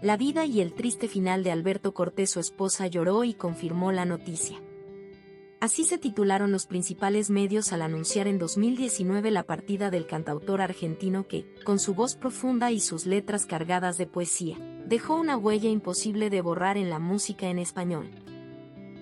La vida y el triste final de Alberto Cortés. Su esposa lloró y confirmó la noticia. Así se titularon los principales medios al anunciar en 2019 la partida del cantautor argentino que, con su voz profunda y sus letras cargadas de poesía, dejó una huella imposible de borrar en la música en español.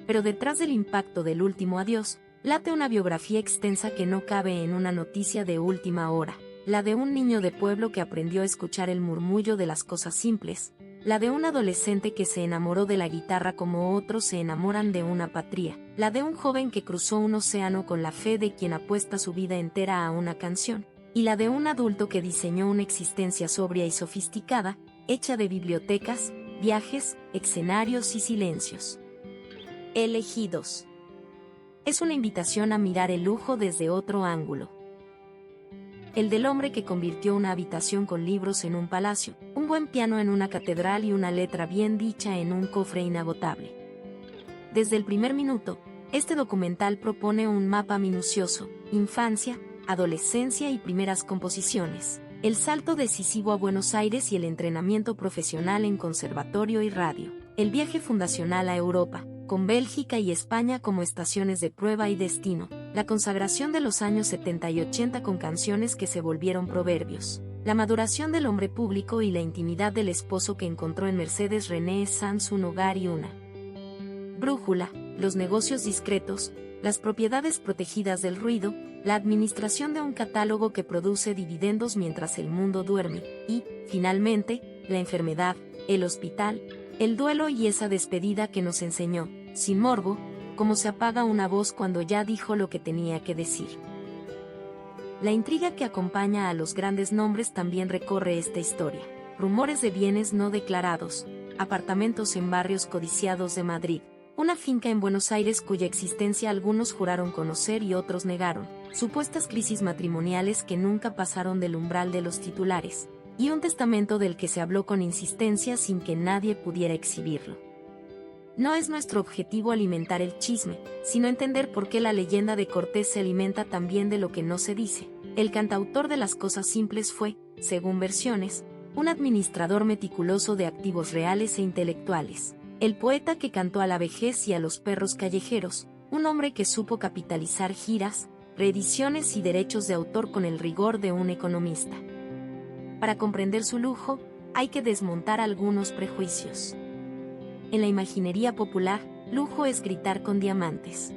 Pero detrás del impacto del último adiós, late una biografía extensa que no cabe en una noticia de última hora, la de un niño de pueblo que aprendió a escuchar el murmullo de las cosas simples, la de un adolescente que se enamoró de la guitarra como otros se enamoran de una patria, la de un joven que cruzó un océano con la fe de quien apuesta su vida entera a una canción, y la de un adulto que diseñó una existencia sobria y sofisticada, hecha de bibliotecas, viajes, escenarios y silencios elegidos. Es una invitación a mirar el lujo desde otro ángulo. El del hombre que convirtió una habitación con libros en un palacio, un buen piano en una catedral y una letra bien dicha en un cofre inagotable. Desde el primer minuto, este documental propone un mapa minucioso: infancia, adolescencia y primeras composiciones, el salto decisivo a Buenos Aires y el entrenamiento profesional en conservatorio y radio, el viaje fundacional a Europa, con Bélgica y España como estaciones de prueba y destino, la consagración de los años 70 y 80 con canciones que se volvieron proverbios, la maduración del hombre público y la intimidad del esposo que encontró en Mercedes René Sanz un hogar y una brújula, los negocios discretos, las propiedades protegidas del ruido, la administración de un catálogo que produce dividendos mientras el mundo duerme, y, finalmente, la enfermedad, el hospital, el duelo y esa despedida que nos enseñó, sin morbo, cómo se apaga una voz cuando ya dijo lo que tenía que decir. La intriga que acompaña a los grandes nombres también recorre esta historia. Rumores de bienes no declarados, apartamentos en barrios codiciados de Madrid, una finca en Buenos Aires cuya existencia algunos juraron conocer y otros negaron, supuestas crisis matrimoniales que nunca pasaron del umbral de los titulares, y un testamento del que se habló con insistencia sin que nadie pudiera exhibirlo. No es nuestro objetivo alimentar el chisme, sino entender por qué la leyenda de Cortés se alimenta también de lo que no se dice. El cantautor de las cosas simples fue, según versiones, un administrador meticuloso de activos reales e intelectuales, el poeta que cantó a la vejez y a los perros callejeros, un hombre que supo capitalizar giras, reediciones y derechos de autor con el rigor de un economista. Para comprender su lujo, hay que desmontar algunos prejuicios. En la imaginería popular, lujo es gritar con diamantes.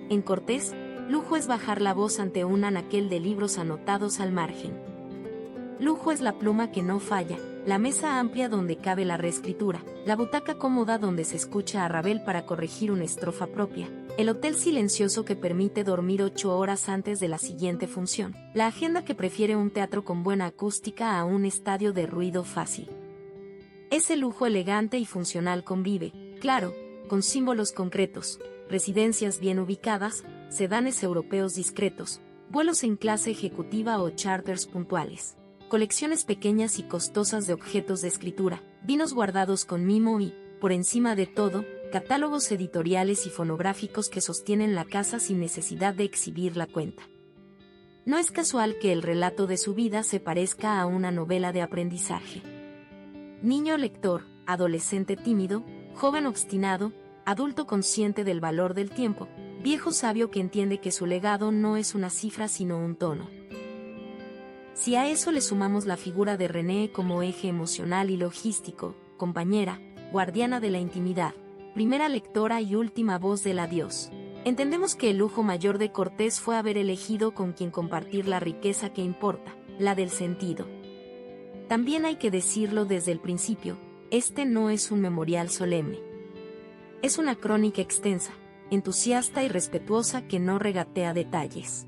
En Cortés, lujo es bajar la voz ante un anaquel de libros anotados al margen. Lujo es la pluma que no falla, la mesa amplia donde cabe la reescritura, la butaca cómoda donde se escucha a Ravel para corregir una estrofa propia, el hotel silencioso que permite dormir 8 horas antes de la siguiente función, la agenda que prefiere un teatro con buena acústica a un estadio de ruido fácil. Ese lujo elegante y funcional convive, claro, con símbolos concretos, residencias bien ubicadas, sedanes europeos discretos, vuelos en clase ejecutiva o charters puntuales, colecciones pequeñas y costosas de objetos de escritura, vinos guardados con mimo y, por encima de todo, catálogos editoriales y fonográficos que sostienen la casa sin necesidad de exhibir la cuenta. No es casual que el relato de su vida se parezca a una novela de aprendizaje. Niño lector, adolescente tímido, joven obstinado, adulto consciente del valor del tiempo, viejo sabio que entiende que su legado no es una cifra sino un tono. Si a eso le sumamos la figura de René como eje emocional y logístico, compañera, guardiana de la intimidad, primera lectora y última voz del adiós, entendemos que el lujo mayor de Cortés fue haber elegido con quien compartir la riqueza que importa, la del sentido. También hay que decirlo desde el principio, este no es un memorial solemne. Es una crónica extensa, entusiasta y respetuosa que no regatea detalles.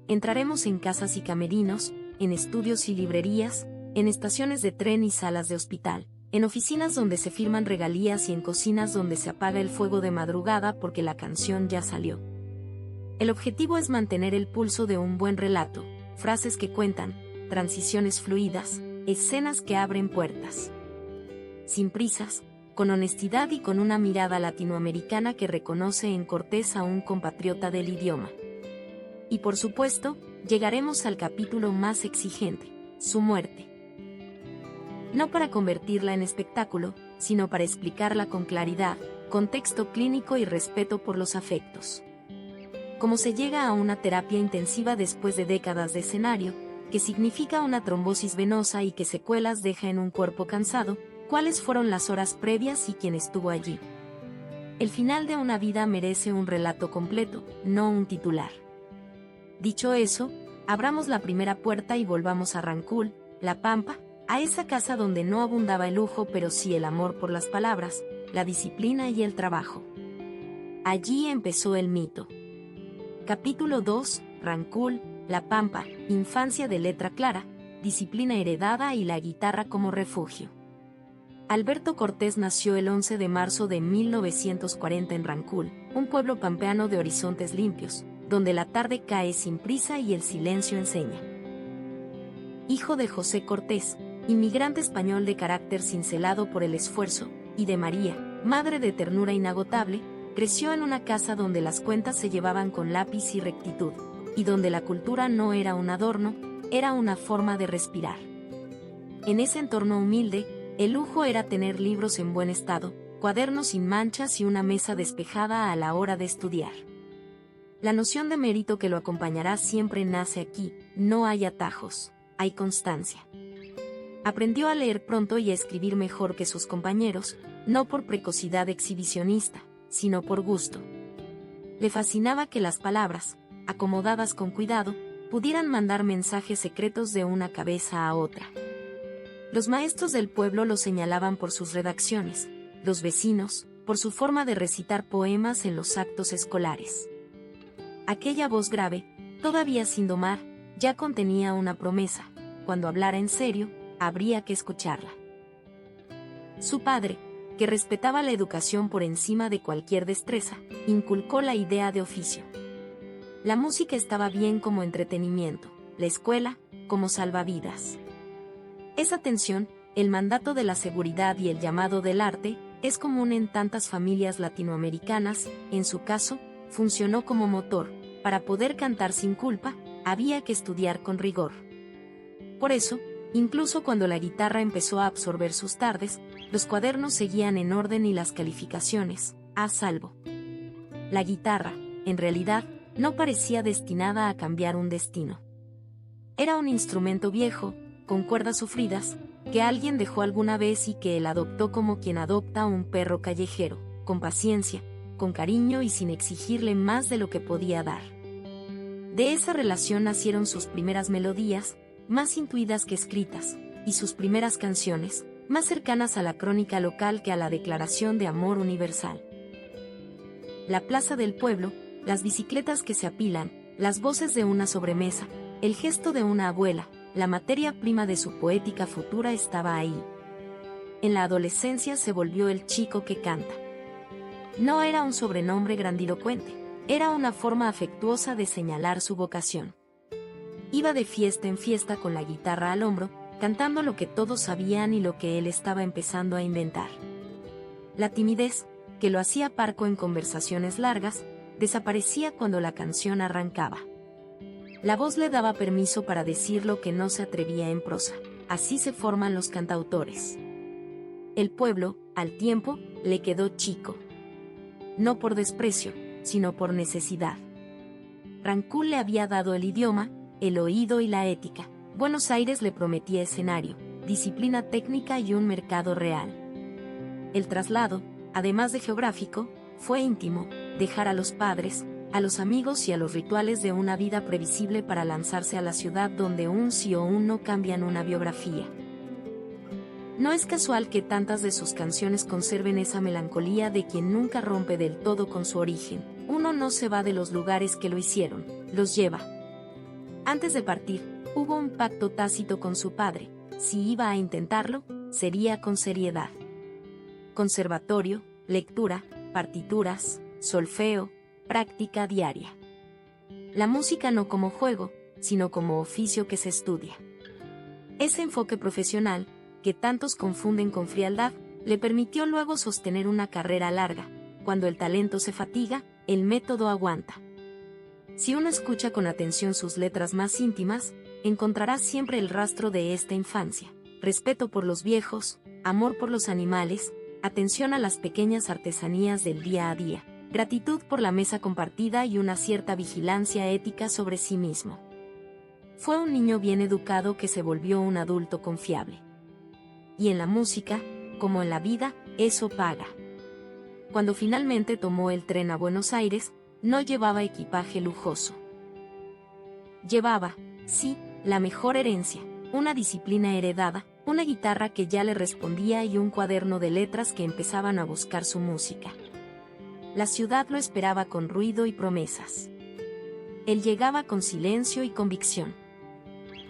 Entraremos en casas y camerinos, en estudios y librerías, en estaciones de tren y salas de hospital, en oficinas donde se firman regalías y en cocinas donde se apaga el fuego de madrugada porque la canción ya salió. El objetivo es mantener el pulso de un buen relato, frases que cuentan, transiciones fluidas, escenas que abren puertas. Sin prisas, con honestidad y con una mirada latinoamericana que reconoce en Cortés a un compatriota del idioma. Y por supuesto, llegaremos al capítulo más exigente, su muerte. no para convertirla en espectáculo, sino para explicarla con claridad, contexto clínico y respeto por los afectos. Como se llega a una terapia intensiva después de décadas de escenario, que significa una trombosis venosa y que secuelas deja en un cuerpo cansado, cuáles fueron las horas previas y quién estuvo allí. El final de una vida merece un relato completo, no un titular. Dicho eso, abramos la primera puerta y volvamos a Rancul, La Pampa, a esa casa donde no abundaba el lujo pero sí el amor por las palabras, la disciplina y el trabajo. Allí empezó el mito. Capítulo 2, Rancul, La Pampa, infancia de letra clara, disciplina heredada y la guitarra como refugio. Alberto Cortés nació el 11 de marzo de 1940 en Rancul, un pueblo pampeano de horizontes limpios, donde la tarde cae sin prisa y el silencio enseña. Hijo de José Cortés, inmigrante español de carácter cincelado por el esfuerzo, y de María, madre de ternura inagotable, creció en una casa donde las cuentas se llevaban con lápiz y rectitud, y donde la cultura no era un adorno, era una forma de respirar. En ese entorno humilde, el lujo era tener libros en buen estado, cuadernos sin manchas y una mesa despejada a la hora de estudiar. La noción de mérito que lo acompañará siempre nace aquí, no hay atajos, hay constancia. Aprendió a leer pronto y a escribir mejor que sus compañeros, no por precocidad exhibicionista, sino por gusto. Le fascinaba que las palabras, acomodadas con cuidado, pudieran mandar mensajes secretos de una cabeza a otra. Los maestros del pueblo lo señalaban por sus redacciones, los vecinos, por su forma de recitar poemas en los actos escolares. Aquella voz grave, todavía sin domar, ya contenía una promesa: cuando hablara en serio, habría que escucharla. Su padre, que respetaba la educación por encima de cualquier destreza, inculcó la idea de oficio. La música estaba bien como entretenimiento, la escuela, como salvavidas. Esa tensión, el mandato de la seguridad y el llamado del arte, es común en tantas familias latinoamericanas. En su caso, funcionó como motor. Para poder cantar sin culpa, había que estudiar con rigor. Por eso, incluso cuando la guitarra empezó a absorber sus tardes, los cuadernos seguían en orden y las calificaciones, a salvo. La guitarra, en realidad, no parecía destinada a cambiar un destino. Era un instrumento viejo, con cuerdas sufridas, que alguien dejó alguna vez y que él adoptó como quien adopta a un perro callejero, con paciencia, con cariño y sin exigirle más de lo que podía dar. De esa relación nacieron sus primeras melodías, más intuidas que escritas, y sus primeras canciones, más cercanas a la crónica local que a la declaración de amor universal. La plaza del pueblo, las bicicletas que se apilan, las voces de una sobremesa, el gesto de una abuela, la materia prima de su poética futura estaba ahí. En la adolescencia se volvió el chico que canta. No era un sobrenombre grandilocuente, era una forma afectuosa de señalar su vocación. Iba de fiesta en fiesta con la guitarra al hombro, cantando lo que todos sabían y lo que él estaba empezando a inventar. La timidez, que lo hacía parco en conversaciones largas, desaparecía cuando la canción arrancaba. La voz le daba permiso para decir lo que no se atrevía en prosa. Así se forman los cantautores. El pueblo, al tiempo, le quedó chico. No por desprecio, sino por necesidad. Rancul le había dado el idioma, el oído y la ética. Buenos Aires le prometía escenario, disciplina técnica y un mercado real. El traslado, además de geográfico, fue íntimo: dejar a los padres, a los amigos y a los rituales de una vida previsible para lanzarse a la ciudad donde un sí o un no cambian una biografía. No es casual que tantas de sus canciones conserven esa melancolía de quien nunca rompe del todo con su origen. Uno no se va de los lugares que lo hicieron, los lleva. Antes de partir, hubo un pacto tácito con su padre: si iba a intentarlo, sería con seriedad. Conservatorio, lectura, partituras, solfeo, práctica diaria. La música no como juego, sino como oficio que se estudia. Ese enfoque profesional, que tantos confunden con frialdad, le permitió luego sostener una carrera larga. Cuando el talento se fatiga, el método aguanta. Si uno escucha con atención sus letras más íntimas, encontrará siempre el rastro de esta infancia. respeto por los viejos, amor por los animales, atención a las pequeñas artesanías del día a día, gratitud por la mesa compartida y una cierta vigilancia ética sobre sí mismo. Fue un niño bien educado que se volvió un adulto confiable. Y en la música, como en la vida, eso paga. Cuando finalmente tomó el tren a Buenos Aires, no llevaba equipaje lujoso. Llevaba, sí, la mejor herencia, una disciplina heredada, una guitarra que ya le respondía y un cuaderno de letras que empezaban a buscar su música. La ciudad lo esperaba con ruido y promesas. Él llegaba con silencio y convicción.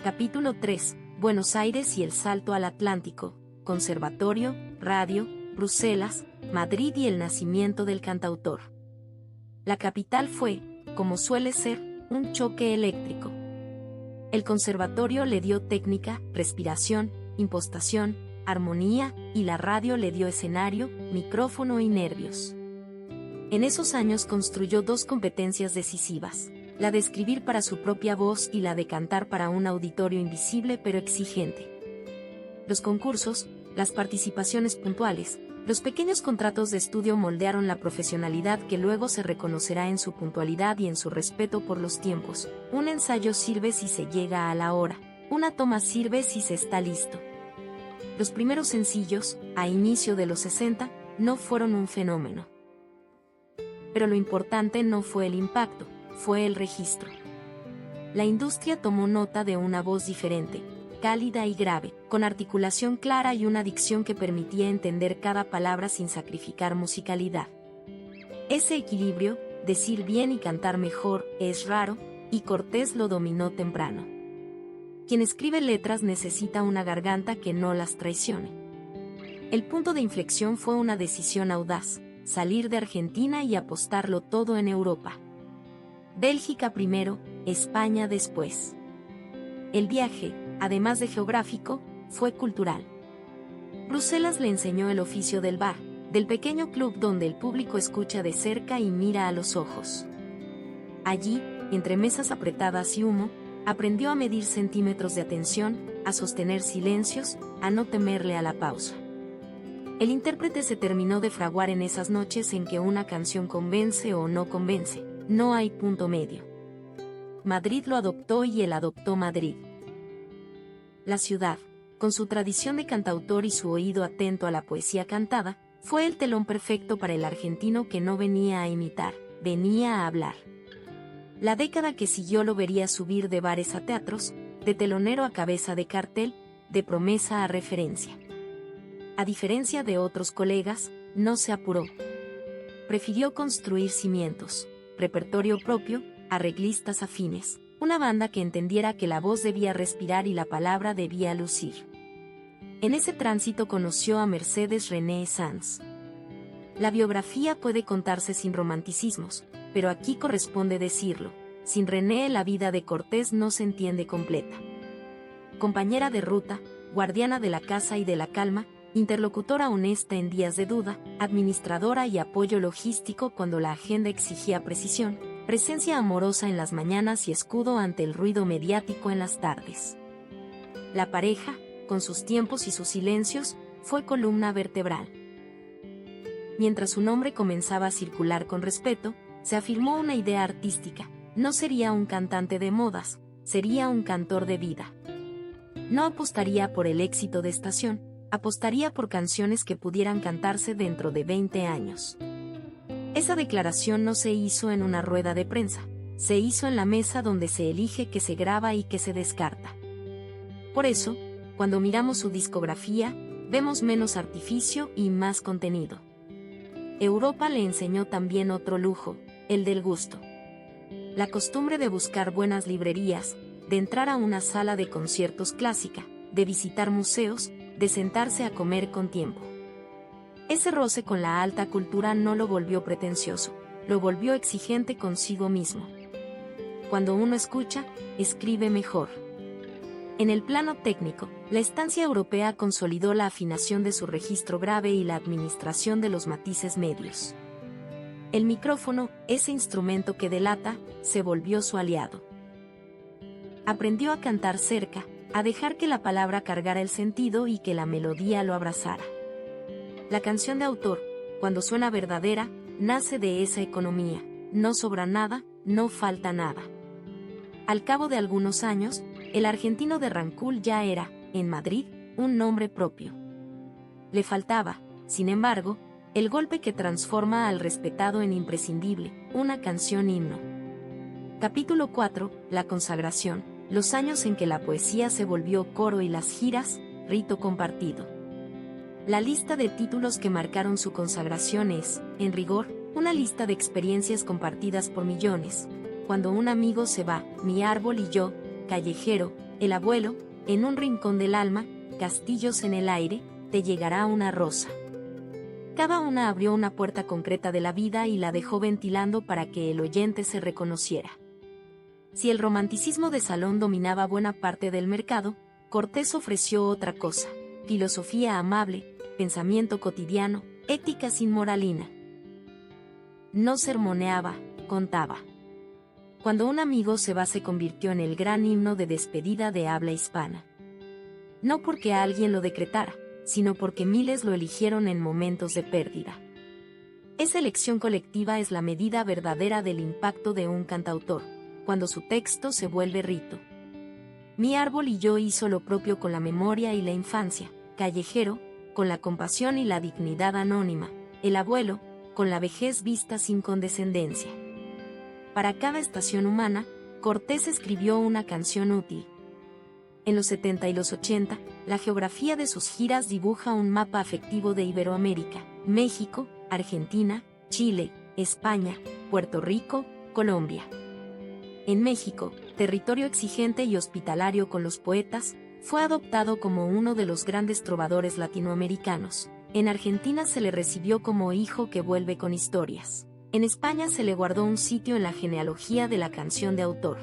Capítulo 3. Buenos Aires y el salto al Atlántico, conservatorio, radio, Bruselas, Madrid y el nacimiento del cantautor. La capital fue, como suele ser, un choque eléctrico. El conservatorio le dio técnica, respiración, impostación, armonía, y la radio le dio escenario, micrófono y nervios. En esos años construyó dos competencias decisivas, la de escribir para su propia voz y la de cantar para un auditorio invisible pero exigente. Los concursos, las participaciones puntuales, los pequeños contratos de estudio moldearon la profesionalidad que luego se reconocerá en su puntualidad y en su respeto por los tiempos. Un ensayo sirve si se llega a la hora, una toma sirve si se está listo. Los primeros sencillos, a inicio de los 60, no fueron un fenómeno. Pero lo importante no fue el impacto, fue el registro. La industria tomó nota de una voz diferente, cálida y grave, con articulación clara y una dicción que permitía entender cada palabra sin sacrificar musicalidad. Ese equilibrio, decir bien y cantar mejor, es raro, y Cortés lo dominó temprano. Quien escribe letras necesita una garganta que no las traicione. El punto de inflexión fue una decisión audaz, salir de Argentina y apostarlo todo en Europa. Bélgica primero, España después. El viaje, además de geográfico, fue cultural. Bruselas le enseñó el oficio del bar, del pequeño club donde el público escucha de cerca y mira a los ojos. Allí, entre mesas apretadas y humo, aprendió a medir centímetros de atención, a sostener silencios, a no temerle a la pausa. El intérprete se terminó de fraguar en esas noches en que una canción convence o no convence, no hay punto medio. Madrid lo adoptó y él adoptó Madrid. La ciudad, con su tradición de cantautor y su oído atento a la poesía cantada, fue el telón perfecto para el argentino que no venía a imitar, venía a hablar. La década que siguió lo vería subir de bares a teatros, de telonero a cabeza de cartel, de promesa a referencia. A diferencia de otros colegas, no se apuró. Prefirió construir cimientos, repertorio propio, arreglistas afines, una banda que entendiera que la voz debía respirar y la palabra debía lucir. En ese tránsito conoció a Mercedes René Sanz. La biografía puede contarse sin romanticismos, pero aquí corresponde decirlo, sin René la vida de Cortés no se entiende completa. Compañera de ruta, guardiana de la casa y de la calma, interlocutora honesta en días de duda, administradora y apoyo logístico cuando la agenda exigía precisión, presencia amorosa en las mañanas y escudo ante el ruido mediático en las tardes. La pareja, con sus tiempos y sus silencios, fue columna vertebral. Mientras su nombre comenzaba a circular con respeto, se afirmó una idea artística: no sería un cantante de modas, sería un cantor de vida. No apostaría por el éxito de estación, apostaría por canciones que pudieran cantarse dentro de 20 años. Esa declaración no se hizo en una rueda de prensa, se hizo en la mesa donde se elige qué se graba y qué se descarta. Por eso, cuando miramos su discografía, vemos menos artificio y más contenido. Europa le enseñó también otro lujo, el del gusto. La costumbre de buscar buenas librerías, de entrar a una sala de conciertos clásica, de visitar museos, de sentarse a comer con tiempo. Ese roce con la alta cultura no lo volvió pretencioso, lo volvió exigente consigo mismo. Cuando uno escucha, escribe mejor. En el plano técnico, la estancia europea consolidó la afinación de su registro grave y la administración de los matices medios. El micrófono, ese instrumento que delata, se volvió su aliado. Aprendió a cantar cerca, a dejar que la palabra cargara el sentido y que la melodía lo abrazara. La canción de autor, cuando suena verdadera, nace de esa economía. No sobra nada, no falta nada. Al cabo de algunos años, el argentino de Rancul ya era, en Madrid, un nombre propio. Le faltaba, sin embargo, el golpe que transforma al respetado en imprescindible, una canción himno. Capítulo 4, la consagración, los años en que la poesía se volvió coro y las giras, rito compartido. La lista de títulos que marcaron su consagración es, en rigor, una lista de experiencias compartidas por millones. Cuando un amigo se va, mi árbol y yo, callejero, el abuelo, en un rincón del alma, castillos en el aire, te llegará una rosa. Cada una abrió una puerta concreta de la vida y la dejó ventilando para que el oyente se reconociera. Si el romanticismo de salón dominaba buena parte del mercado, Cortés ofreció otra cosa: filosofía amable, pensamiento cotidiano, ética sin moralina. No sermoneaba, contaba. Cuando un amigo se va se convirtió en el gran himno de despedida de habla hispana. No porque alguien lo decretara, sino porque miles lo eligieron en momentos de pérdida. Esa elección colectiva es la medida verdadera del impacto de un cantautor, cuando su texto se vuelve rito. Mi árbol y yo hizo lo propio con la memoria y la infancia, callejero, con la compasión y la dignidad anónima, el abuelo, con la vejez vista sin condescendencia. Para cada estación humana, Cortés escribió una canción útil. En los 70 y los 80, la geografía de sus giras dibuja un mapa afectivo de Iberoamérica, México, Argentina, Chile, España, Puerto Rico, Colombia. En México, territorio exigente y hospitalario con los poetas, fue adoptado como uno de los grandes trovadores latinoamericanos. En Argentina se le recibió como hijo que vuelve con historias. En España se le guardó un sitio en la genealogía de la canción de autor.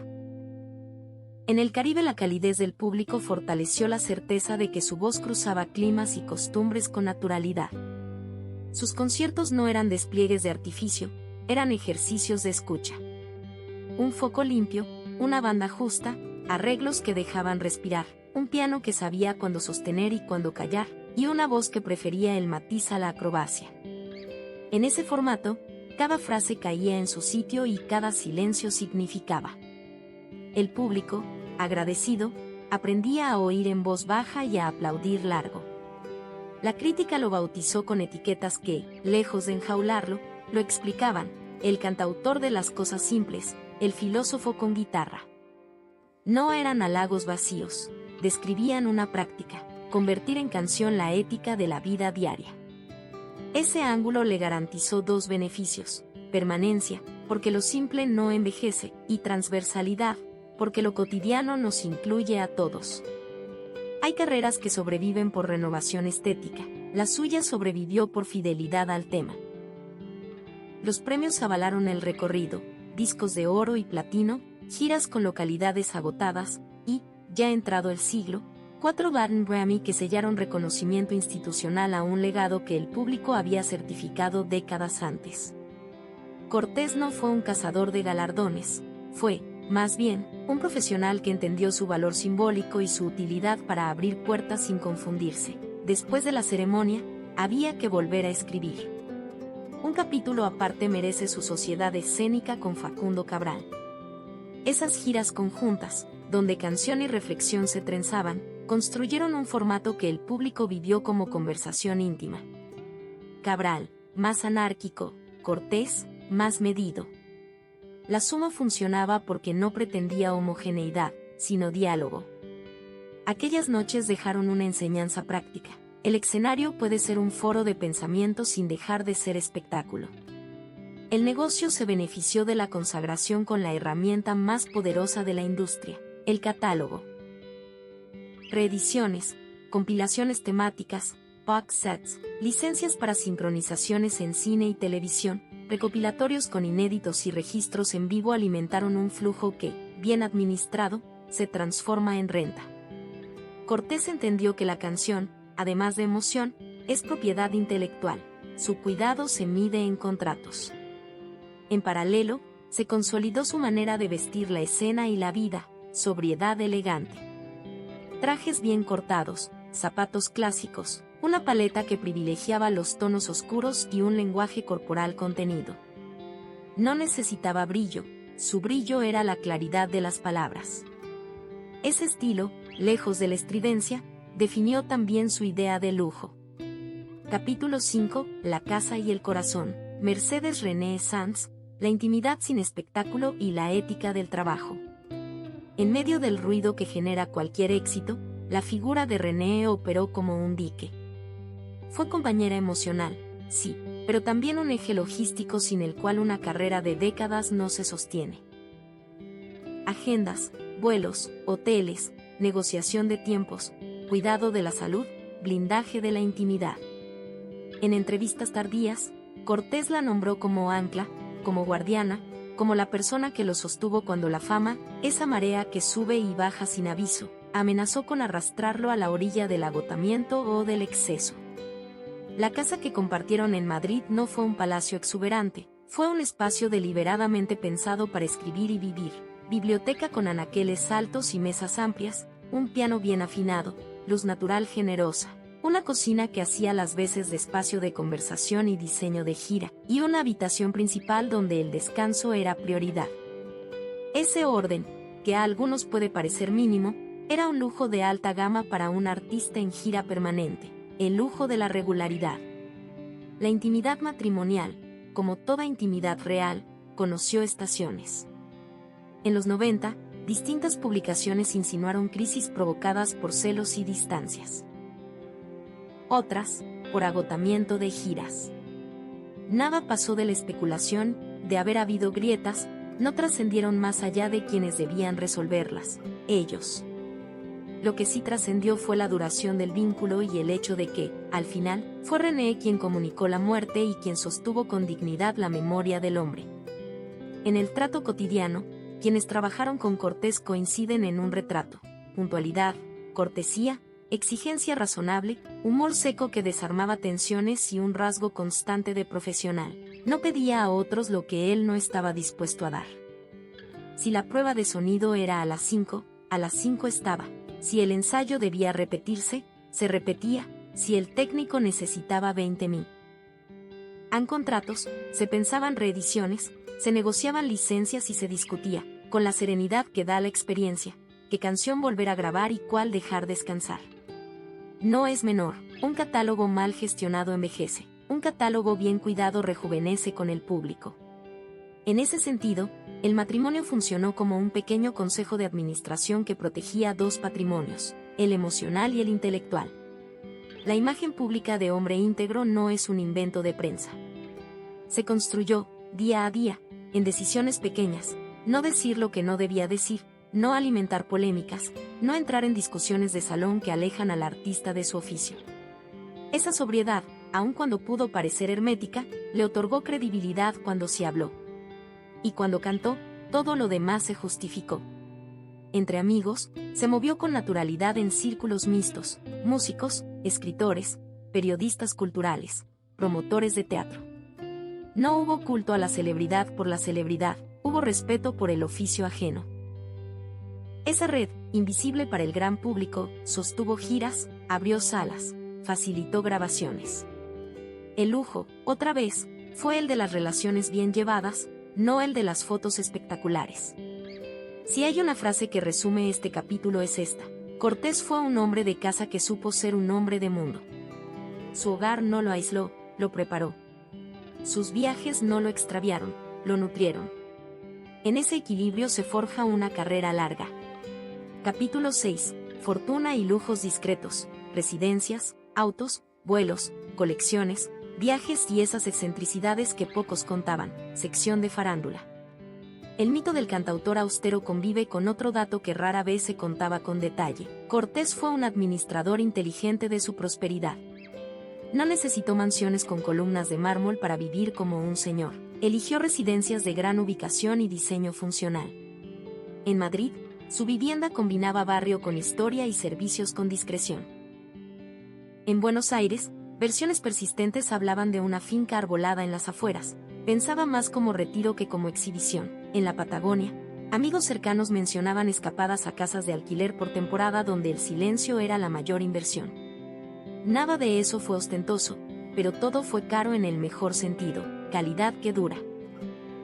En el Caribe la calidez del público fortaleció la certeza de que su voz cruzaba climas y costumbres con naturalidad. Sus conciertos no eran despliegues de artificio, eran ejercicios de escucha. Un foco limpio, una banda justa, arreglos que dejaban respirar, un piano que sabía cuándo sostener y cuándo callar, y una voz que prefería el matiz a la acrobacia. En ese formato, cada frase caía en su sitio y cada silencio significaba. El público, agradecido, aprendía a oír en voz baja y a aplaudir largo. La crítica lo bautizó con etiquetas que, lejos de enjaularlo, lo explicaban: el cantautor de las cosas simples, el filósofo con guitarra. No eran halagos vacíos, describían una práctica: convertir en canción la ética de la vida diaria. Ese ángulo le garantizó dos beneficios: permanencia, porque lo simple no envejece, y transversalidad, porque lo cotidiano nos incluye a todos. Hay carreras que sobreviven por renovación estética, la suya sobrevivió por fidelidad al tema. Los premios avalaron el recorrido: discos de oro y platino, giras con localidades agotadas, y, ya entrado el siglo, 4 Latin Grammy que sellaron reconocimiento institucional a un legado que el público había certificado décadas antes. Cortés no fue un cazador de galardones, fue, más bien, un profesional que entendió su valor simbólico y su utilidad para abrir puertas sin confundirse. Después de la ceremonia, había que volver a escribir. Un capítulo aparte merece su sociedad escénica con Facundo Cabral. Esas giras conjuntas, donde canción y reflexión se trenzaban, construyeron un formato que el público vivió como conversación íntima. Cabral, más anárquico; Cortés, más medido. La suma funcionaba porque no pretendía homogeneidad, sino diálogo. Aquellas noches dejaron una enseñanza práctica: el escenario puede ser un foro de pensamiento sin dejar de ser espectáculo. El negocio se benefició de la consagración con la herramienta más poderosa de la industria: el catálogo. Reediciones, compilaciones temáticas, box sets, licencias para sincronizaciones en cine y televisión, recopilatorios con inéditos y registros en vivo alimentaron un flujo que, bien administrado, se transforma en renta. Cortés entendió que la canción, además de emoción, es propiedad intelectual. Su cuidado se mide en contratos. En paralelo, se consolidó su manera de vestir la escena y la vida: sobriedad elegante. Trajes bien cortados, zapatos clásicos, una paleta que privilegiaba los tonos oscuros y un lenguaje corporal contenido. No necesitaba brillo, su brillo era la claridad de las palabras. Ese estilo, lejos de la estridencia, definió también su idea de lujo. Capítulo 5. La casa y el corazón. Mercedes René Sanz, la intimidad sin espectáculo y la ética del trabajo. En medio del ruido que genera cualquier éxito, la figura de René operó como un dique. Fue compañera emocional, sí, pero también un eje logístico sin el cual una carrera de décadas no se sostiene. Agendas, vuelos, hoteles, negociación de tiempos, cuidado de la salud, blindaje de la intimidad. En entrevistas tardías, Cortés la nombró como ancla, como guardiana, como la persona que lo sostuvo cuando la fama, esa marea que sube y baja sin aviso, amenazó con arrastrarlo a la orilla del agotamiento o del exceso. La casa que compartieron en Madrid no fue un palacio exuberante, fue un espacio deliberadamente pensado para escribir y vivir, biblioteca con anaqueles altos y mesas amplias, un piano bien afinado, luz natural generosa, una cocina que hacía las veces de espacio de conversación y diseño de gira, y una habitación principal donde el descanso era prioridad. Ese orden, que a algunos puede parecer mínimo, era un lujo de alta gama para un artista en gira permanente, el lujo de la regularidad. La intimidad matrimonial, como toda intimidad real, conoció estaciones. En los 90, distintas publicaciones insinuaron crisis provocadas por celos y distancias. Otras, por agotamiento de giras. Nada pasó de la especulación, de haber habido grietas, no trascendieron más allá de quienes debían resolverlas, ellos. Lo que sí trascendió fue la duración del vínculo y el hecho de que, al final, fue René quien comunicó la muerte y quien sostuvo con dignidad la memoria del hombre. En el trato cotidiano, quienes trabajaron con Cortés coinciden en un retrato: puntualidad, cortesía, exigencia razonable, humor seco que desarmaba tensiones y un rasgo constante de profesional. No pedía a otros lo que él no estaba dispuesto a dar. Si la prueba de sonido era a las 5 estaba. Si el ensayo debía repetirse, se repetía. Si el técnico necesitaba 20.000 contratos, se pensaban reediciones, se negociaban licencias y se discutía, con la serenidad que da la experiencia, qué canción volver a grabar y cuál dejar descansar. No es menor, un catálogo mal gestionado envejece, un catálogo bien cuidado rejuvenece con el público. En ese sentido, el matrimonio funcionó como un pequeño consejo de administración que protegía dos patrimonios, el emocional y el intelectual. La imagen pública de hombre íntegro no es un invento de prensa. Se construyó, día a día, en decisiones pequeñas, no decir lo que no debía decir, no alimentar polémicas, no entrar en discusiones de salón que alejan al artista de su oficio. Esa sobriedad, aun cuando pudo parecer hermética, le otorgó credibilidad cuando se habló. Y cuando cantó, todo lo demás se justificó. Entre amigos, se movió con naturalidad en círculos mixtos, músicos, escritores, periodistas culturales, promotores de teatro. No hubo culto a la celebridad por la celebridad, hubo respeto por el oficio ajeno. Esa red, invisible para el gran público, sostuvo giras, abrió salas, facilitó grabaciones. El lujo, otra vez, fue el de las relaciones bien llevadas, no el de las fotos espectaculares. Si hay una frase que resume este capítulo es esta: Cortés fue un hombre de casa que supo ser un hombre de mundo. Su hogar no lo aisló, lo preparó. Sus viajes no lo extraviaron, lo nutrieron. En ese equilibrio se forja una carrera larga. Capítulo 6. Fortuna y lujos discretos, residencias, autos, vuelos, colecciones, viajes y esas excentricidades que pocos contaban. Sección de farándula. El mito del cantautor austero convive con otro dato que rara vez se contaba con detalle. Cortés fue un administrador inteligente de su prosperidad. No necesitó mansiones con columnas de mármol para vivir como un señor. Eligió residencias de gran ubicación y diseño funcional. En Madrid, su vivienda combinaba barrio con historia y servicios con discreción. En Buenos Aires, versiones persistentes hablaban de una finca arbolada en las afueras. Pensaba más como retiro que como exhibición. En la Patagonia, Amigos cercanos mencionaban escapadas a casas de alquiler por temporada donde el silencio era la mayor inversión. Nada de eso fue ostentoso, pero todo fue caro en el mejor sentido, calidad que dura.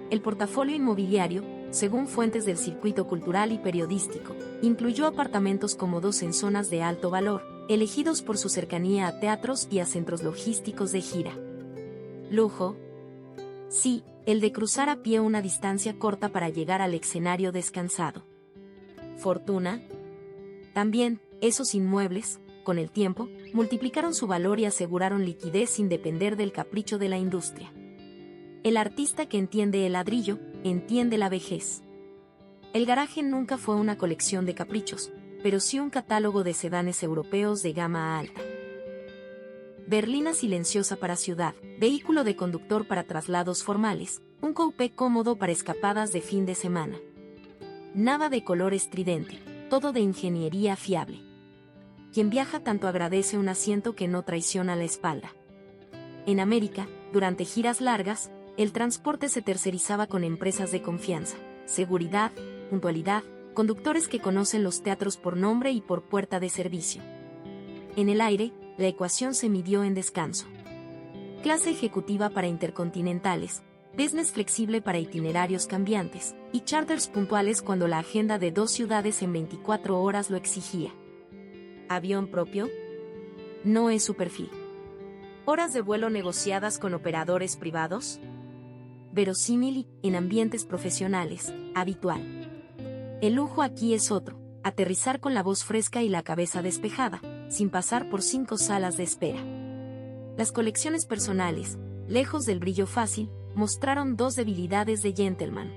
El portafolio inmobiliario, según fuentes del circuito cultural y periodístico, incluyó apartamentos cómodos en zonas de alto valor, elegidos por su cercanía a teatros y a centros logísticos de gira. Lujo. Sí, el de cruzar a pie una distancia corta para llegar al escenario descansado. Fortuna. También, esos inmuebles, con el tiempo, multiplicaron su valor y aseguraron liquidez sin depender del capricho de la industria. El artista que entiende el ladrillo, entiende la vejez. El garaje nunca fue una colección de caprichos, pero sí un catálogo de sedanes europeos de gama alta. Berlina silenciosa para ciudad, vehículo de conductor para traslados formales, un coupé cómodo para escapadas de fin de semana. Nada de color estridente, todo de ingeniería fiable. Quien viaja tanto agradece un asiento que no traiciona la espalda. En América, durante giras largas, el transporte se tercerizaba con empresas de confianza, seguridad, puntualidad, conductores que conocen los teatros por nombre y por puerta de servicio. En el aire, la ecuación se midió en descanso. Clase ejecutiva para intercontinentales, business flexible para itinerarios cambiantes, y charters puntuales cuando la agenda de 2 ciudades en 24 horas lo exigía. ¿Avión propio? No es su perfil. ¿Horas de vuelo negociadas con operadores privados? Verosímil, en ambientes profesionales, habitual. El lujo aquí es otro, aterrizar con la voz fresca y la cabeza despejada, sin pasar por 5 salas de espera. Las colecciones personales, lejos del brillo fácil, mostraron 2 debilidades de gentleman.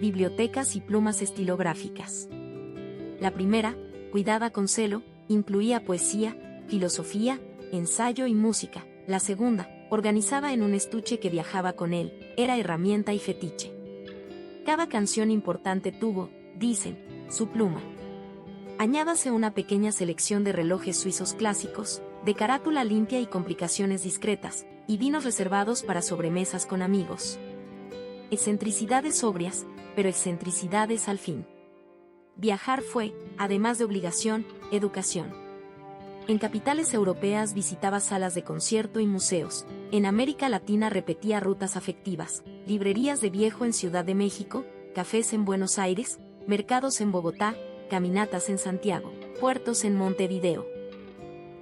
Bibliotecas y plumas estilográficas. La primera, cuidada con celo, incluía poesía, filosofía, ensayo y música. La segunda, organizada en un estuche que viajaba con él, era herramienta y fetiche. Cada canción importante tuvo, dicen, su pluma. Añádase una pequeña selección de relojes suizos clásicos, de carátula limpia y complicaciones discretas, y vinos reservados para sobremesas con amigos. Excentricidades sobrias, pero excentricidades al fin. Viajar fue, además de obligación, educación. En capitales europeas visitaba salas de concierto y museos. En América Latina repetía rutas afectivas, librerías de viejo en Ciudad de México, cafés en Buenos Aires, mercados en Bogotá, caminatas en Santiago, puertos en Montevideo.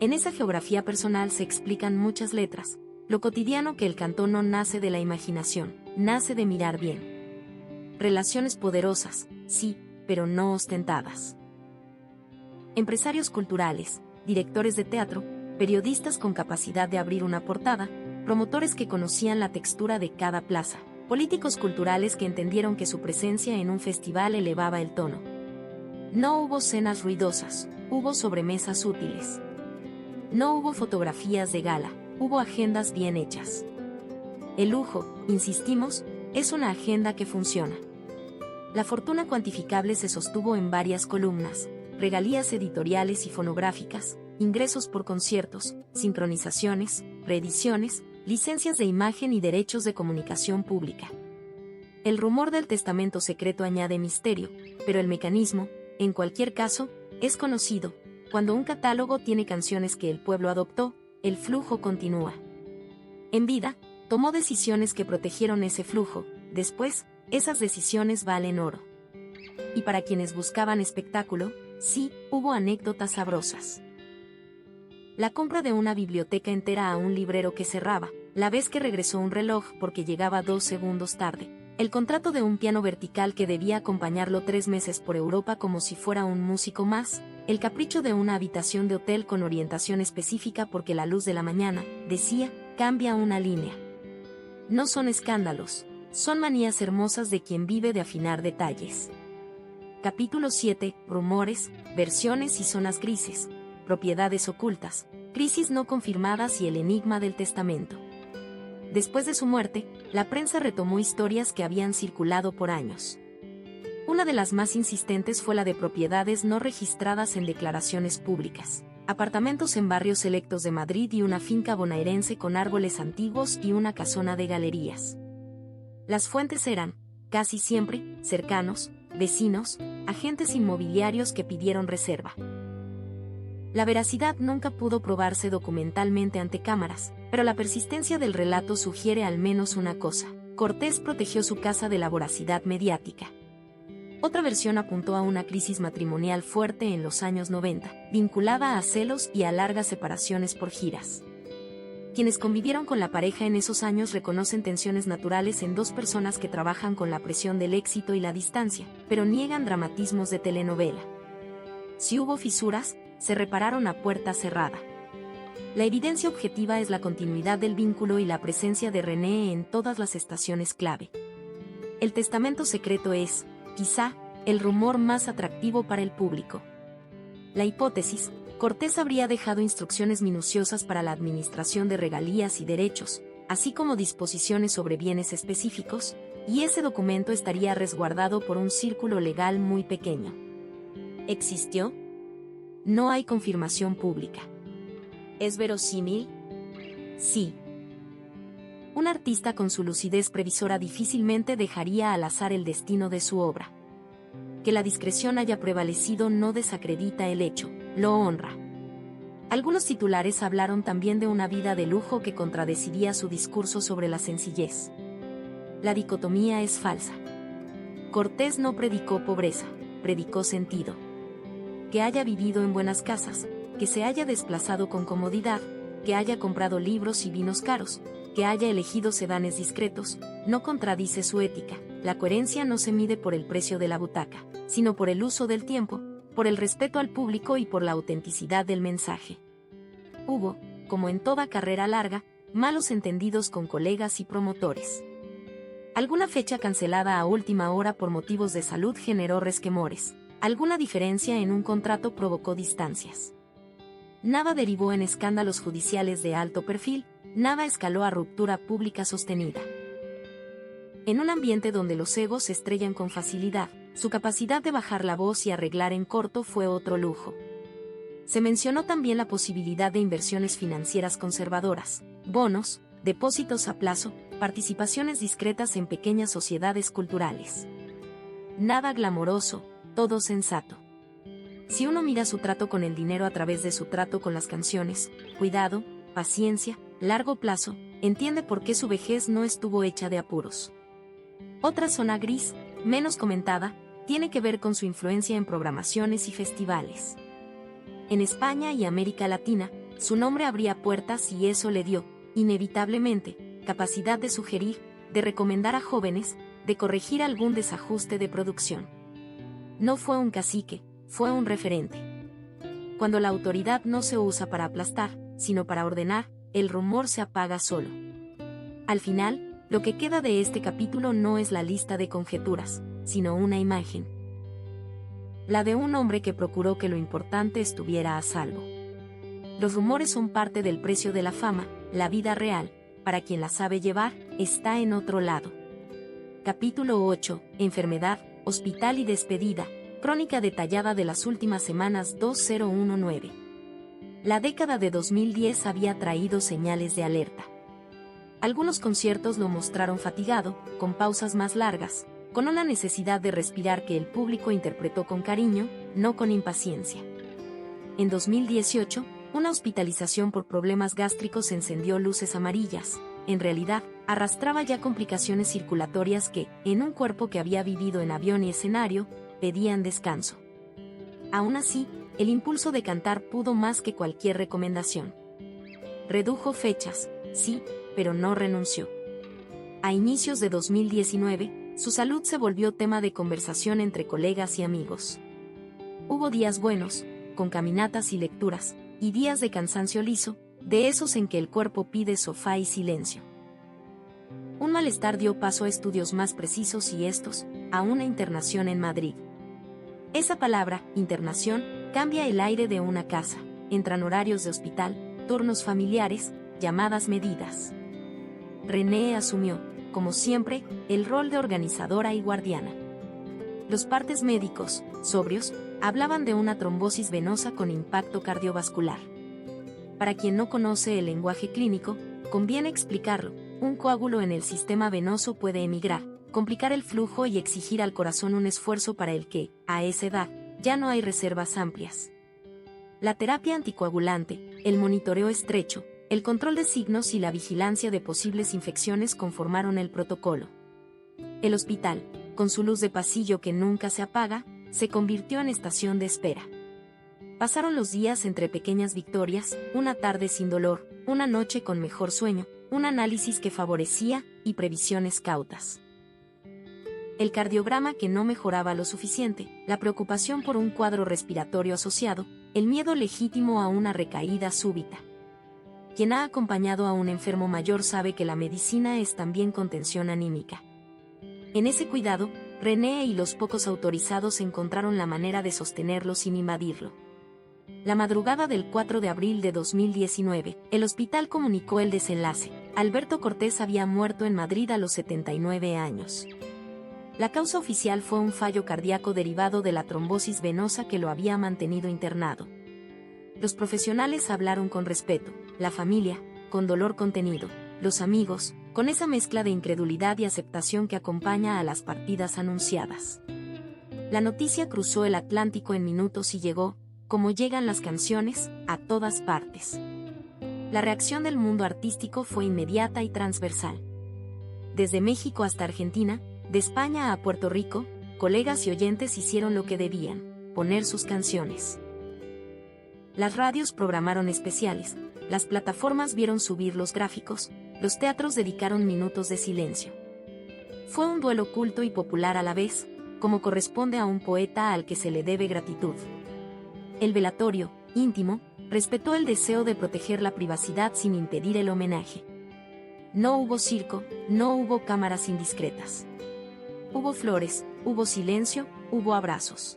En esa geografía personal se explican muchas letras. Lo cotidiano que él cantó no nace de la imaginación, nace de mirar bien. Relaciones poderosas, sí, pero no ostentadas. Empresarios culturales, directores de teatro, periodistas con capacidad de abrir una portada, promotores que conocían la textura de cada plaza, políticos culturales que entendieron que su presencia en un festival elevaba el tono. No hubo cenas ruidosas, hubo sobremesas útiles. No hubo fotografías de gala, hubo agendas bien hechas. El lujo, insistimos, es una agenda que funciona. La fortuna cuantificable se sostuvo en varias columnas: regalías editoriales y fonográficas, ingresos por conciertos, sincronizaciones, reediciones, licencias de imagen y derechos de comunicación pública. El rumor del testamento secreto añade misterio, pero el mecanismo, en cualquier caso, es conocido. Cuando un catálogo tiene canciones que el pueblo adoptó, el flujo continúa. En vida, tomó decisiones que protegieron ese flujo, después, esas decisiones valen oro. Y para quienes buscaban espectáculo, sí, hubo anécdotas sabrosas. La compra de una biblioteca entera a un librero que cerraba, la vez que regresó un reloj porque llegaba 2 segundos tarde, el contrato de un piano vertical que debía acompañarlo 3 meses por Europa como si fuera un músico más, el capricho de una habitación de hotel con orientación específica porque la luz de la mañana, decía, cambia una línea. No son escándalos, son manías hermosas de quien vive de afinar detalles. Capítulo 7. Rumores, versiones y zonas grises, propiedades ocultas, crisis no confirmadas y el enigma del testamento. Después de su muerte, la prensa retomó historias que habían circulado por años. Una de las más insistentes fue la de propiedades no registradas en declaraciones públicas, apartamentos en barrios selectos de Madrid y una finca bonaerense con árboles antiguos y una casona de galerías. Las fuentes eran casi siempre, cercanos, vecinos, agentes inmobiliarios que pidieron reserva. La veracidad nunca pudo probarse documentalmente ante cámaras, pero la persistencia del relato sugiere al menos una cosa: Cortés protegió su casa de la voracidad mediática. Otra versión apuntó a una crisis matrimonial fuerte en los años 90, vinculada a celos y a largas separaciones por giras. Quienes convivieron con la pareja en esos años reconocen tensiones naturales en dos personas que trabajan con la presión del éxito y la distancia, pero niegan dramatismos de telenovela. Si hubo fisuras, se repararon a puerta cerrada. La evidencia objetiva es la continuidad del vínculo y la presencia de René en todas las estaciones clave. El testamento secreto es, quizá, el rumor más atractivo para el público. La hipótesis: Cortés habría dejado instrucciones minuciosas para la administración de regalías y derechos, así como disposiciones sobre bienes específicos, y ese documento estaría resguardado por un círculo legal muy pequeño. ¿Existió? No hay confirmación pública. ¿Es verosímil? Sí. Un artista con su lucidez previsora difícilmente dejaría al azar el destino de su obra. Que la discreción haya prevalecido no desacredita el hecho, lo honra. Algunos titulares hablaron también de una vida de lujo que contradeciría su discurso sobre la sencillez. La dicotomía es falsa. Cortés no predicó pobreza, predicó sentido. Que haya vivido en buenas casas, que se haya desplazado con comodidad, que haya comprado libros y vinos caros, que haya elegido sedanes discretos, no contradice su ética. La coherencia no se mide por el precio de la butaca, sino por el uso del tiempo, por el respeto al público y por la autenticidad del mensaje. Hubo, como en toda carrera larga, malos entendidos con colegas y promotores. Alguna fecha cancelada a última hora por motivos de salud generó resquemores. Alguna diferencia en un contrato provocó distancias. Nada derivó en escándalos judiciales de alto perfil, nada escaló a ruptura pública sostenida. En un ambiente donde los egos se estrellan con facilidad, su capacidad de bajar la voz y arreglar en corto fue otro lujo. Se mencionó también la posibilidad de inversiones financieras conservadoras, bonos, depósitos a plazo, participaciones discretas en pequeñas sociedades culturales. Nada glamoroso, todo sensato. Si uno mira su trato con el dinero a través de su trato con las canciones, cuidado, paciencia, largo plazo, entiende por qué su vejez no estuvo hecha de apuros. Otra zona gris, menos comentada, tiene que ver con su influencia en programaciones y festivales. En España y América Latina, su nombre abría puertas y eso le dio, inevitablemente, capacidad de sugerir, de recomendar a jóvenes, de corregir algún desajuste de producción. No fue un cacique, fue un referente. Cuando la autoridad no se usa para aplastar, sino para ordenar, el rumor se apaga solo. Al final, lo que queda de este capítulo no es la lista de conjeturas, sino una imagen. La de un hombre que procuró que lo importante estuviera a salvo. Los rumores son parte del precio de la fama, la vida real, para quien la sabe llevar, está en otro lado. Capítulo 8, Enfermedad, Hospital y Despedida, crónica detallada de las últimas semanas 2019. La década de 2010 había traído señales de alerta. Algunos conciertos lo mostraron fatigado, con pausas más largas, con una necesidad de respirar que el público interpretó con cariño, no con impaciencia. En 2018, una hospitalización por problemas gástricos encendió luces amarillas. En realidad, arrastraba ya complicaciones circulatorias que, en un cuerpo que había vivido en avión y escenario, pedían descanso. Aún así, el impulso de cantar pudo más que cualquier recomendación. Redujo fechas, sí, pero no renunció. A inicios de 2019, su salud se volvió tema de conversación entre colegas y amigos. Hubo días buenos, con caminatas y lecturas, y días de cansancio liso, de esos en que el cuerpo pide sofá y silencio. Un malestar dio paso a estudios más precisos y estos, a una internación en Madrid. Esa palabra, internación, cambia el aire de una casa. Entran horarios de hospital, turnos familiares, llamadas medidas. René asumió, como siempre, el rol de organizadora y guardiana. Los partes médicos, sobrios, hablaban de una trombosis venosa con impacto cardiovascular. Para quien no conoce el lenguaje clínico, conviene explicarlo. Un coágulo en el sistema venoso puede emigrar, complicar el flujo y exigir al corazón un esfuerzo para el que, a esa edad, ya no hay reservas amplias. La terapia anticoagulante, el monitoreo estrecho, el control de signos y la vigilancia de posibles infecciones conformaron el protocolo. El hospital, con su luz de pasillo que nunca se apaga, se convirtió en estación de espera. Pasaron los días entre pequeñas victorias, una tarde sin dolor, una noche con mejor sueño, un análisis que favorecía y previsiones cautas. El cardiograma que no mejoraba lo suficiente, la preocupación por un cuadro respiratorio asociado, el miedo legítimo a una recaída súbita. Quien ha acompañado a un enfermo mayor sabe que la medicina es también contención anímica. En ese cuidado, René y los pocos autorizados encontraron la manera de sostenerlo sin invadirlo. La madrugada del 4 de abril de 2019, el hospital comunicó el desenlace. Alberto Cortés había muerto en Madrid a los 79 años. La causa oficial fue un fallo cardíaco derivado de la trombosis venosa que lo había mantenido internado. Los profesionales hablaron con respeto, la familia, con dolor contenido, los amigos, con esa mezcla de incredulidad y aceptación que acompaña a las partidas anunciadas. La noticia cruzó el Atlántico en minutos y llegó, como llegan las canciones, a todas partes. La reacción del mundo artístico fue inmediata y transversal. Desde México hasta Argentina, de España a Puerto Rico, colegas y oyentes hicieron lo que debían, poner sus canciones. Las radios programaron especiales, las plataformas vieron subir los gráficos, los teatros dedicaron minutos de silencio. Fue un duelo culto y popular a la vez, como corresponde a un poeta al que se le debe gratitud. El velatorio, íntimo, respetó el deseo de proteger la privacidad sin impedir el homenaje. No hubo circo, no hubo cámaras indiscretas. Hubo flores, hubo silencio, hubo abrazos.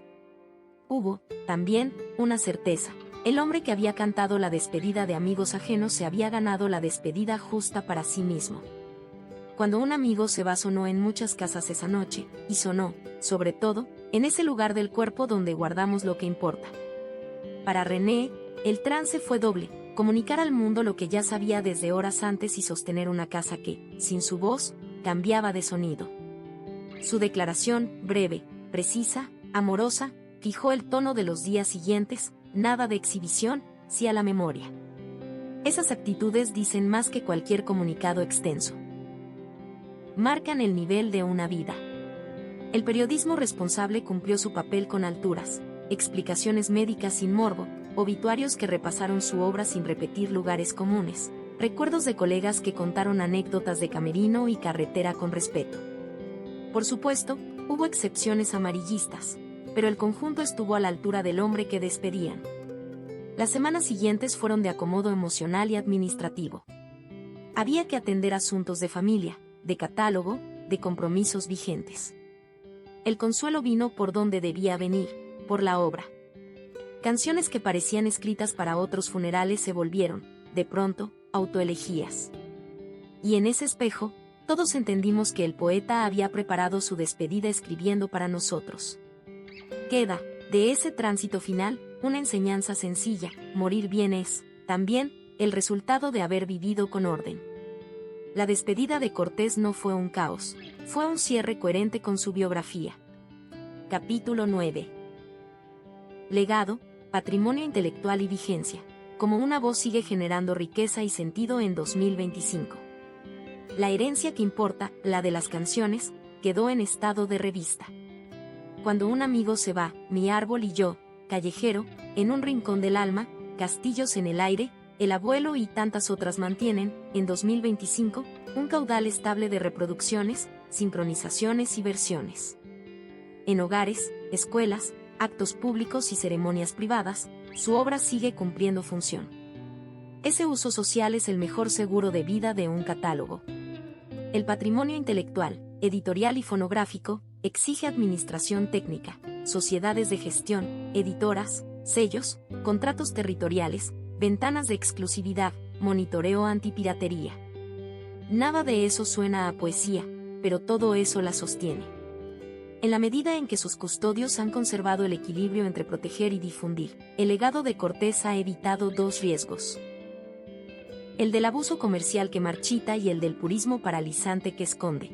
Hubo, también, una certeza. El hombre que había cantado la despedida de amigos ajenos se había ganado la despedida justa para sí mismo. Cuando un amigo se va sonó en muchas casas esa noche, y sonó, sobre todo, en ese lugar del cuerpo donde guardamos lo que importa. Para René, el trance fue doble, comunicar al mundo lo que ya sabía desde horas antes y sostener una casa que, sin su voz, cambiaba de sonido. Su declaración, breve, precisa, amorosa, fijó el tono de los días siguientes, nada de exhibición, sí a la memoria. Esas actitudes dicen más que cualquier comunicado extenso. Marcan el nivel de una vida. El periodismo responsable cumplió su papel con alturas, explicaciones médicas sin morbo, obituarios que repasaron su obra sin repetir lugares comunes, recuerdos de colegas que contaron anécdotas de camerino y carretera con respeto. Por supuesto, hubo excepciones amarillistas, pero el conjunto estuvo a la altura del hombre que despedían. Las semanas siguientes fueron de acomodo emocional y administrativo. Había que atender asuntos de familia, de catálogo, de compromisos vigentes. El consuelo vino por donde debía venir, por la obra. Canciones que parecían escritas para otros funerales se volvieron, de pronto, autoelegías. Y en ese espejo, todos entendimos que el poeta había preparado su despedida escribiendo para nosotros. Queda, de ese tránsito final, una enseñanza sencilla: morir bien es, también, el resultado de haber vivido con orden. La despedida de Cortés no fue un caos, fue un cierre coherente con su biografía. Capítulo 9. Legado, patrimonio intelectual y vigencia. Como una voz sigue generando riqueza y sentido en 2025. La herencia que importa, la de las canciones, quedó en estado de revista. Cuando un amigo se va, mi árbol y yo, callejero, en un rincón del alma, castillos en el aire, el abuelo y tantas otras mantienen, en 2025, un caudal estable de reproducciones, sincronizaciones y versiones. En hogares, escuelas, actos públicos y ceremonias privadas, su obra sigue cumpliendo función. Ese uso social es el mejor seguro de vida de un catálogo. El patrimonio intelectual, editorial y fonográfico, exige administración técnica, sociedades de gestión, editoras, sellos, contratos territoriales, ventanas de exclusividad, monitoreo antipiratería. Nada de eso suena a poesía, pero todo eso la sostiene. En la medida en que sus custodios han conservado el equilibrio entre proteger y difundir, el legado de Cortés ha evitado dos riesgos: el del abuso comercial que marchita y el del purismo paralizante que esconde.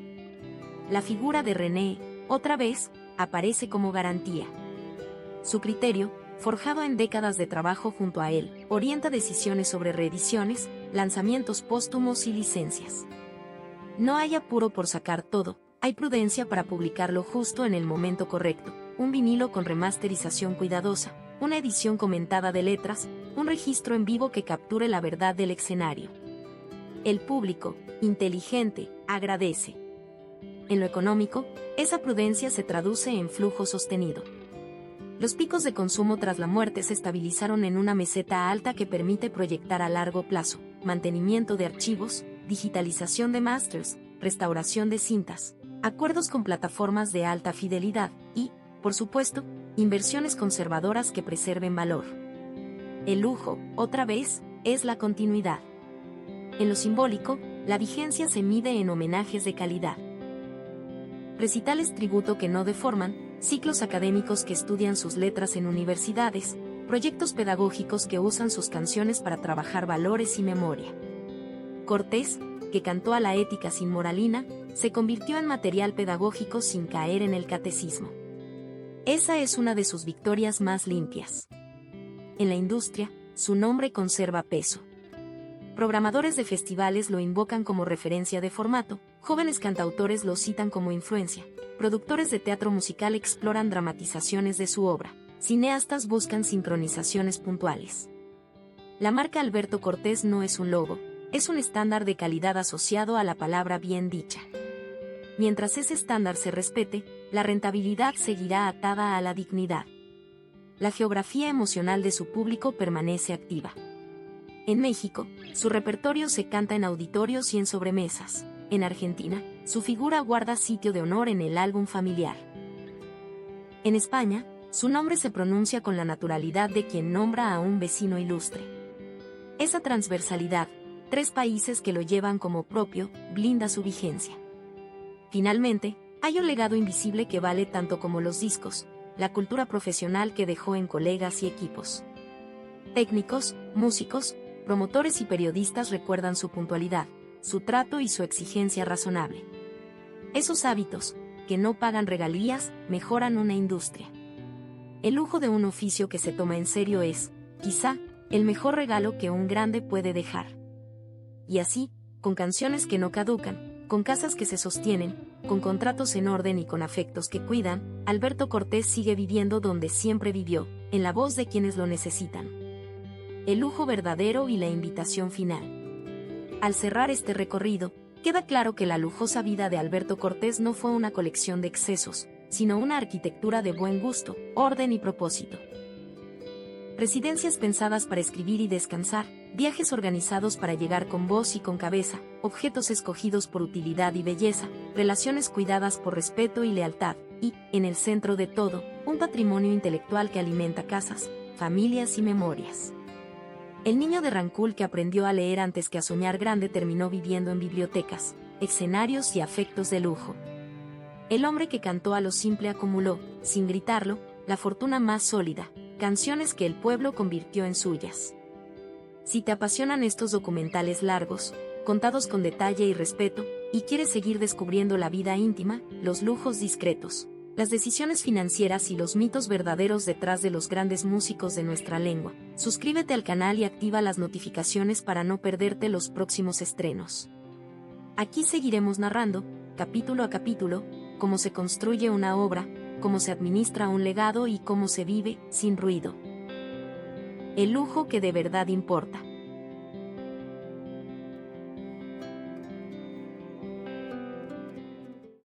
la figura de René, otra vez, aparece como garantía. Su criterio, forjado en décadas de trabajo junto a él, orienta decisiones sobre reediciones, lanzamientos póstumos y licencias. No hay apuro por sacar todo, hay prudencia para publicarlo justo en el momento correcto, un vinilo con remasterización cuidadosa, una edición comentada de letras, un registro en vivo que capture la verdad del escenario. El público, inteligente, agradece. En lo económico, esa prudencia se traduce en flujo sostenido. Los picos de consumo tras la muerte se estabilizaron en una meseta alta que permite proyectar a largo plazo, mantenimiento de archivos, digitalización de masters, restauración de cintas, acuerdos con plataformas de alta fidelidad y, por supuesto, inversiones conservadoras que preserven valor. El lujo, otra vez, es la continuidad. En lo simbólico, la vigencia se mide en homenajes de calidad. Recitales tributo que no deforman, ciclos académicos que estudian sus letras en universidades, proyectos pedagógicos que usan sus canciones para trabajar valores y memoria. Cortés, que cantó a la ética sin moralina, se convirtió en material pedagógico sin caer en el catecismo. Esa es una de sus victorias más limpias. En la industria, su nombre conserva peso. Programadores de festivales lo invocan como referencia de formato, jóvenes cantautores lo citan como influencia, productores de teatro musical exploran dramatizaciones de su obra, cineastas buscan sincronizaciones puntuales. La marca Alberto Cortés no es un logo, es un estándar de calidad asociado a la palabra bien dicha. Mientras ese estándar se respete, la rentabilidad seguirá atada a la dignidad. La geografía emocional de su público permanece activa. En México, su repertorio se canta en auditorios y en sobremesas. En Argentina, su figura guarda sitio de honor en el álbum familiar. En España, su nombre se pronuncia con la naturalidad de quien nombra a un vecino ilustre. Esa transversalidad, 3 países que lo llevan como propio, blinda su vigencia. Finalmente, hay un legado invisible que vale tanto como los discos, la cultura profesional que dejó en colegas y equipos. Técnicos, músicos, promotores y periodistas recuerdan su puntualidad, su trato y su exigencia razonable. Esos hábitos, que no pagan regalías, mejoran una industria. El lujo de un oficio que se toma en serio es, quizá, el mejor regalo que un grande puede dejar. Y así, con canciones que no caducan, con casas que se sostienen, con contratos en orden y con afectos que cuidan, Alberto Cortés sigue viviendo donde siempre vivió, en la voz de quienes lo necesitan. El lujo verdadero y la invitación final. Al cerrar este recorrido, queda claro que la lujosa vida de Alberto Cortés no fue una colección de excesos, sino una arquitectura de buen gusto, orden y propósito. Residencias pensadas para escribir y descansar, viajes organizados para llegar con voz y con cabeza, objetos escogidos por utilidad y belleza, relaciones cuidadas por respeto y lealtad, y, en el centro de todo, un patrimonio intelectual que alimenta casas, familias y memorias. El niño de Rancul que aprendió a leer antes que a soñar grande terminó viviendo en bibliotecas, escenarios y afectos de lujo. El hombre que cantó a lo simple acumuló, sin gritarlo, la fortuna más sólida, canciones que el pueblo convirtió en suyas. Si te apasionan estos documentales largos, contados con detalle y respeto, y quieres seguir descubriendo la vida íntima, los lujos discretos, las decisiones financieras y los mitos verdaderos detrás de los grandes músicos de nuestra lengua, suscríbete al canal y activa las notificaciones para no perderte los próximos estrenos. Aquí seguiremos narrando, capítulo a capítulo, cómo se construye una obra, cómo se administra un legado y cómo se vive, sin ruido. El lujo que de verdad importa.